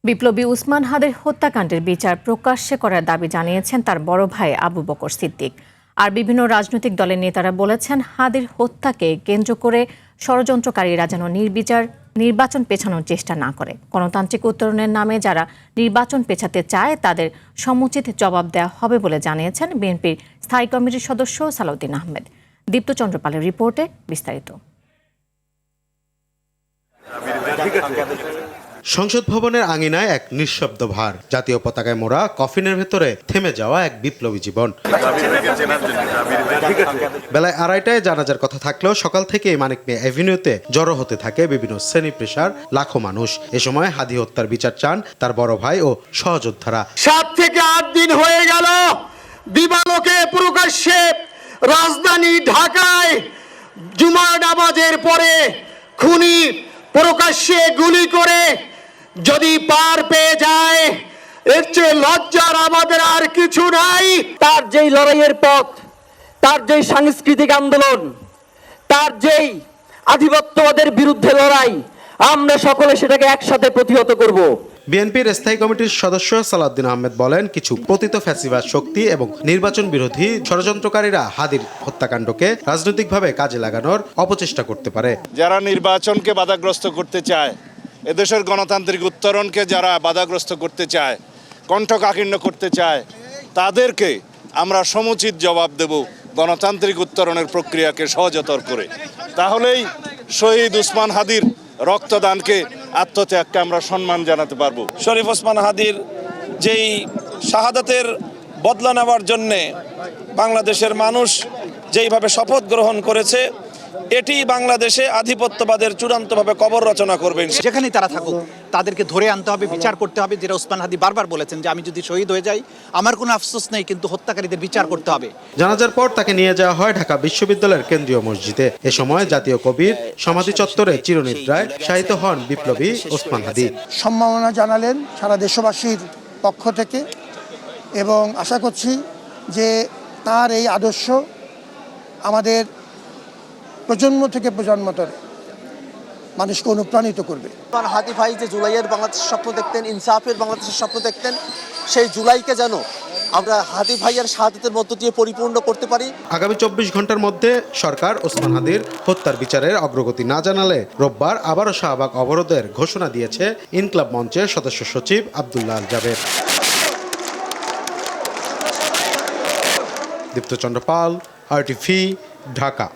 বিপ্লবী উসমান হাদির হত্যাকাণ্ডের বিচার প্রকাশ্যে করার দাবি জানিয়েছেন তার বড় ভাই আবু বকর সিদ্দিক। আর বিভিন্ন রাজনৈতিক দলের নেতারা বলেছেন, হাদির হত্যাকে কেন্দ্র করে ষড়যন্ত্রকারীরা যেন নির্বাচন পেছানোর চেষ্টা না করে। গণতান্ত্রিক উত্তরণের নামে যারা নির্বাচন পেছাতে চায় তাদের সমুচিত জবাব দেওয়া হবে বলে জানিয়েছেন বিএনপির স্থায়ী কমিটির সদস্য সালাউদ্দিন আহমেদ। দীপ্ত চন্দ্রপালের রিপোর্টে বিস্তারিত। সংসদ ভবনের আঙিনায় এক নিঃশব্দ ভার, জাতীয় পতাকায় মোড়া কফিনের ভেতরে থেমে যাওয়া এক বিপ্লবী জীবন। বেলায় 2:30টায় জানাজার কথা থাকলেও সকাল থেকেই মানিক মিয়া এভিনিউতে জড়ো হতে থাকে বিভিন্ন শ্রেণী পেশার লাখো মানুষ। এ সময় হাদি হত্যার বিচার চান তার বড় ভাই ও সহযোদ্ধারা। 7 থেকে 8 দিন হয়ে গেল দিবালোকে প্রকাশ্যে রাজধানী ঢাকায় জুমার নামাজের পরে খুনি প্রকাশ্যে গুলি করে যদি পার পেয়ে যায়, এর চেয়ে লজ্জার আমাদের আর কিছু নাই। তার যেই লড়াইয়ের পথ, তার যেই সাংস্কৃতিক আন্দোলন, তার যেই আধিপত্যবাদের বিরুদ্ধে লড়াই, আমরা সকলে সেটাকে একসাথে প্রতিহত করব। বিএনপির স্থায়ী কমিটির সদস্য সালাউদ্দিন আহমেদ বলেন, কিছু পতিত ফ্যাসিবাদ শক্তি এবং নির্বাচন বিরোধী ষড়যন্ত্রকারীরা হাদির হত্যাকাণ্ডকে রাজনৈতিকভাবে কাজে লাগানোর অপচেষ্টা করতে পারে। যারা নির্বাচনকে বাধাগ্রস্ত করতে চায়, এদেশের গণতান্ত্রিক উত্তরণকে যারা বাধাগ্রস্ত করতে চায়, কণ্ঠকাঠিন্য করতে চায়, তাদেরকে আমরা সমুচিত জবাব দেব গণতান্ত্রিক উত্তরণের প্রক্রিয়াকে সহজতর করে। তাহলেই শহীদ উসমান হাদির রক্তদানকে, আত্মত্যাগকে আমরা সম্মান জানাতে পারবো। শরীফ ওসমান হাদির যেই শাহাদাতের বদলা নেওয়ার জন্যে বাংলাদেশের মানুষ যেইভাবে শপথ গ্রহণ করেছে, এটি বাংলাদেশে আধিপত্যবাদের চূড়ান্তভাবে কবর রচনা করবেন। যেখানেই তারা থাকুক তাদেরকে ধরে আনতে হবে, বিচার করতে হবে। যেটা ওসমান হাদি বারবার বলেছেন যে আমি যদি শহীদ হয়ে যাই আমার কোনো আফসোস নেই, কিন্তু হত্যাকারীদের বিচার করতে হবে। জানাজার পর তাকে নিয়ে যাওয়া হয় ঢাকা বিশ্ববিদ্যালয়ের কেন্দ্রীয় মসজিদে। এ সময় জাতীয় কবির সমাধি চত্বরে চিরনিদ্রায় শায়িত হন বিপ্লবী ওসমান হাদি। সম্মাননা জানালেন সারা দেশবাসীর পক্ষ থেকে এবং আশা করছি যে তার এই আদর্শ আমাদের প্রজন্ম থেকে প্রজন্মতরে মানুষকে অনুপ্রাণিত করবে। হাদি ভাই যে জুলাইয়ের বাংলাদেশের স্বপ্ন দেখতেন, ইনসাফের বাংলাদেশের স্বপ্ন দেখতেন, সেই জুলাইকে যেন আমরা হাদি ভাইয়ের শাহাদাতের মধ্য দিয়ে পরিপূর্ণ করতে পারি। আগামী 24 ঘন্টার মধ্যে সরকার ওসমান হাদির হত্যার বিচারের অগ্রগতি না জানালে রোববার আবারও শাহবাগ অবরোধের ঘোষণা দিয়েছে ইনকলাব মঞ্চের সদস্য সচিব আব্দুল্লাহ আল জাবের। দীপ্ত চন্দ্রপাল, RTV, ঢাকা।